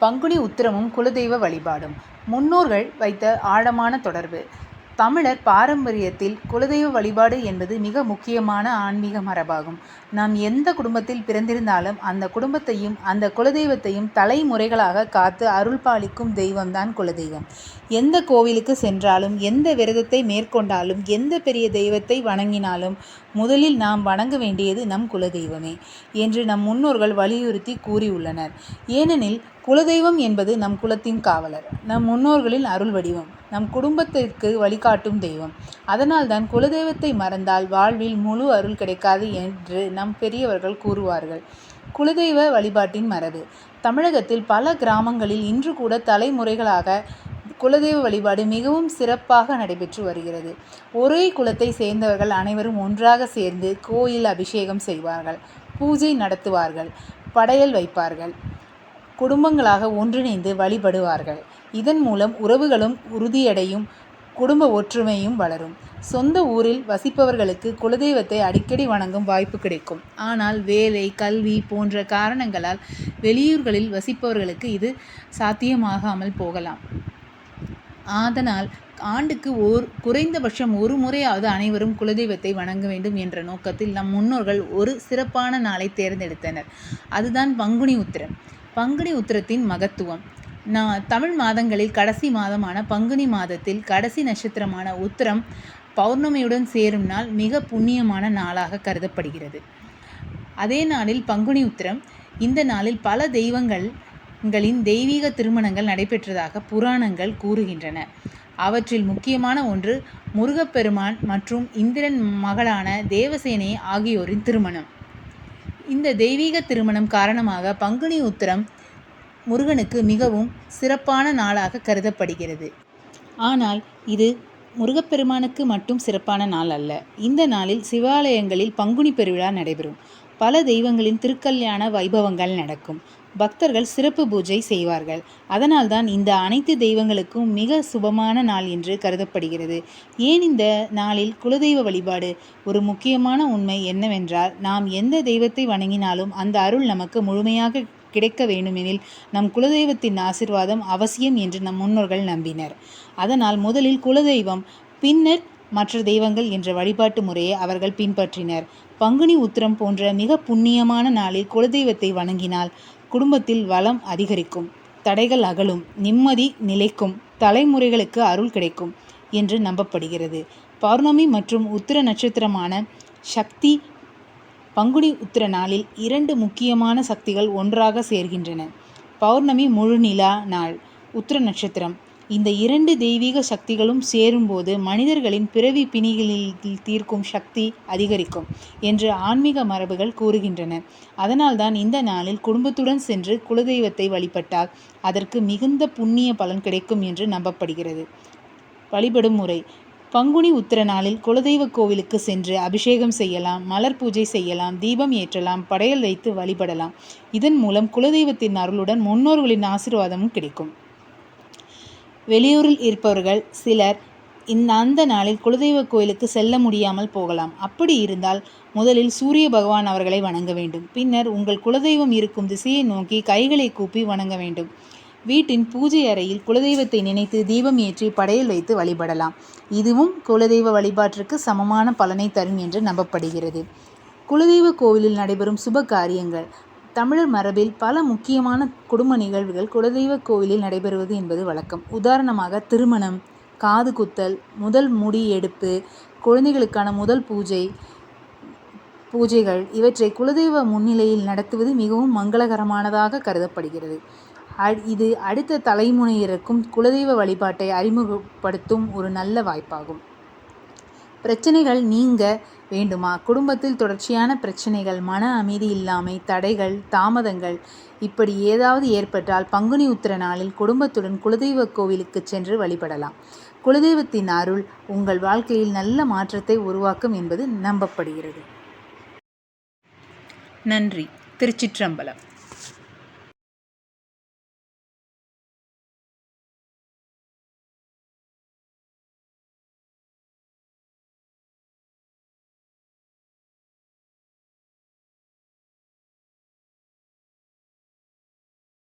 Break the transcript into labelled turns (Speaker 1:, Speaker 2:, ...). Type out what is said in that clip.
Speaker 1: பங்குனி உத்திரமும் குலதெய்வ வழிபாடும் முன்னோர்கள் வைத்த ஆழமான தொடர்பு. தமிழர் பாரம்பரியத்தில் குலதெய்வ வழிபாடு என்பது மிக முக்கியமான ஆன்மீக மரபாகும். நாம் எந்த குடும்பத்தில் பிறந்திருந்தாலும் அந்த குடும்பத்தையும் அந்த குலதெய்வத்தையும் தலைமுறைகளாக காத்து அருள் பாலிக்கும் தெய்வம்தான் குலதெய்வம். எந்த கோவிலுக்கு சென்றாலும், எந்த விரதத்தை மேற்கொண்டாலும், எந்த பெரிய தெய்வத்தை வணங்கினாலும் முதலில் நாம் வணங்க வேண்டியது நம் குலதெய்வமே என்று நம் முன்னோர்கள் வலியுறுத்தி கூறியுள்ளனர். ஏனெனில் குலதெய்வம் என்பது நம் குலத்தின் காவலர், நம் முன்னோர்களின் அருள் வடிவம், நம் குடும்பத்திற்கு வழிகாட்டும் தெய்வம். அதனால்தான் குலதெய்வத்தை மறந்தால் வாழ்வில் முழு அருள் கிடைக்காது என்று நம் பெரியவர்கள் கூறுவார்கள். குலதெய்வ வழிபாட்டின் மரபு. தமிழகத்தில் பல கிராமங்களில் இன்று கூட தலைமுறைகளாக குலதெய்வ வழிபாடு மிகவும் சிறப்பாக நடைபெற்று வருகிறது. ஒரே குலத்தை சேர்ந்தவர்கள் அனைவரும் ஒன்றாக சேர்ந்து கோயில் அபிஷேகம் செய்வார்கள், பூஜை நடத்துவார்கள், படையல் வைப்பார்கள், குடும்பங்களாக ஒன்றிணைந்து வழிபடுவார்கள். இதன் மூலம் உறவுகளும் உறுதியடையும், குடும்ப ஒற்றுமையும் வளரும். சொந்த ஊரில் வசிப்பவர்களுக்கு குலதெய்வத்தை அடிக்கடி வணங்கும் வாய்ப்பு கிடைக்கும். ஆனால் வேலை, கல்வி போன்ற காரணங்களால் வெளியூர்களில் வசிப்பவர்களுக்கு இது சாத்தியமாகாமல் போகலாம். அதனால் ஆண்டுக்கு குறைந்தபட்சம் ஒரு முறையாவது அனைவரும் குலதெய்வத்தை வணங்க வேண்டும் என்ற நோக்கத்தில் நம் முன்னோர்கள் ஒரு சிறப்பான நாளை தேர்ந்தெடுத்தனர். அதுதான் பங்குனி உத்திரம். பங்குனி உத்திரத்தின் மகத்துவம். தமிழ் மாதங்களில் கடைசி மாதமான பங்குனி மாதத்தில் கடைசி நட்சத்திரமான உத்திரம் பௌர்ணமியுடன் சேரும் நாள் மிக புண்ணியமான நாளாக கருதப்படுகிறது. அதே நாளில் பங்குனி உத்திரம். இந்த நாளில் பல தெய்வங்களின் தெய்வீக திருமணங்கள் நடைபெற்றதாக புராணங்கள் கூறுகின்றன. அவற்றில் முக்கியமான ஒன்று முருகப்பெருமான் மற்றும் இந்திரன் மகளான தேவசேனை ஆகியோரின் திருமணம். இந்த தெய்வீக திருமணம் காரணமாக பங்குனி உத்திரம் முருகனுக்கு மிகவும் சிறப்பான நாளாக கருதப்படுகிறது. ஆனால் இது முருகப்பெருமானுக்கு மட்டும் சிறப்பான நாள் அல்ல. இந்த நாளில் சிவாலயங்களில் பங்குனி பெருவிழா நடைபெறும். பல தெய்வங்களின் திருக்கல்யாண வைபவங்கள் நடக்கும். பக்தர்கள் சிறப்பு பூஜை செய்வார்கள். அதனால்தான் இந்த அனைத்து தெய்வங்களுக்கும் மிக சுபமான நாள் என்று கருதப்படுகிறது. ஏன் இந்த நாளில் குலதெய்வ வழிபாடு? ஒரு முக்கியமான உண்மை என்னவென்றால், நாம் எந்த தெய்வத்தை வணங்கினாலும் அந்த அருள் நமக்கு முழுமையாக கிடைக்க வேண்டுமெனில் நம் குலதெய்வத்தின் ஆசீர்வாதம் அவசியம் என்று நம் முன்னோர்கள் நம்பினர். அதனால் முதலில் குலதெய்வம், பின்னர் மற்ற தெய்வங்கள் என்ற வழிபாட்டு முறையை அவர்கள் பின்பற்றினர். பங்குனி உத்திரம் போன்ற மிக புண்ணியமான நாளில் குலதெய்வத்தை வணங்கினால் குடும்பத்தில் வளம் அதிகரிக்கும், தடைகள் அகலும், நிம்மதி நிலைக்கும், தலைமுறைகளுக்கு அருள் கிடைக்கும் என்று நம்பப்படுகிறது. பௌர்ணமி மற்றும் உத்திர நட்சத்திரமான சக்தி. பங்குனி உத்திர நாளில் இரண்டு முக்கியமான சக்திகள் ஒன்றாக சேர்கின்றன. பௌர்ணமி முழு நிலா நாள், உத்திர நட்சத்திரம். இந்த இரண்டு தெய்வீக சக்திகளும் சேரும்போது மனிதர்களின் பிறவி பிணிகளில் தீர்க்கும் சக்தி அதிகரிக்கும் என்று ஆன்மீக மரபுகள் கூறுகின்றன. அதனால்தான் இந்த நாளில் குடும்பத்துடன் சென்று குலதெய்வத்தை வழிபட்டால் அதற்கு மிகுந்த புண்ணிய பலன் கிடைக்கும் என்று நம்பப்படுகிறது. வழிபடும் முறை. பங்குனி உத்திர நாளில் குலதெய்வ கோவிலுக்கு சென்று அபிஷேகம் செய்யலாம், மலர் பூஜை செய்யலாம், தீபம் ஏற்றலாம், படையல் வைத்து வழிபடலாம். இதன் மூலம் குலதெய்வத்தின் அருளுடன் முன்னோர்களின் ஆசீர்வாதமும் கிடைக்கும். வெளியூரில் இருப்பவர்கள் சிலர் அந்த நாளில் குலதெய்வ கோயிலுக்கு செல்ல முடியாமல் போகலாம். அப்படி இருந்தால் முதலில் சூரிய பகவான் அவர்களை வணங்க வேண்டும். பின்னர் உங்கள் குலதெய்வம் இருக்கும் திசையை நோக்கி கைகளை கூப்பி வணங்க வேண்டும். வீட்டின் பூஜை அறையில் குலதெய்வத்தை நினைத்து தீபம் ஏற்றி படையல் வைத்து வழிபடலாம். இதுவும் குலதெய்வ வழிபாட்டிற்கு சமமான பலனை தரும் என்று நம்பப்படுகிறது. குலதெய்வ கோவிலில் நடைபெறும் சுப காரியங்கள். தமிழர் மரபில் பல முக்கியமான குடும்ப நிகழ்வுகள் குலதெய்வ கோவிலில் நடைபெறுவது என்பது வழக்கம். உதாரணமாக திருமணம், காது குத்தல், முதல் முடி எடுப்பு, குழந்தைகளுக்கான முதல் பூஜைகள் இவற்றை குலதெய்வ முன்னிலையில் நடத்துவது மிகவும் மங்களகரமானதாக கருதப்படுகிறது. இது அடுத்த தலைமுறையினருக்கும் குலதெய்வ வழிபாட்டை அறிமுகப்படுத்தும் ஒரு நல்ல வாய்ப்பாகும். பிரச்சனைகள் நீங்க வேண்டுமா? குடும்பத்தில் தொடர்ச்சியான பிரச்சனைகள், மன அமைதி இல்லாமை, தடைகள், தாமதங்கள் இப்படி ஏதாவது ஏற்பட்டால் பங்குனி உத்திர நாளில் குடும்பத்துடன் குலதெய்வ கோவிலுக்கு சென்று வழிபடலாம். குலதெய்வத்தின் அருள் உங்கள் வாழ்க்கையில் நல்ல மாற்றத்தை உருவாக்கும் என்பது நம்பப்படுகிறது. நன்றி. திருச்சிற்றம்பலம்.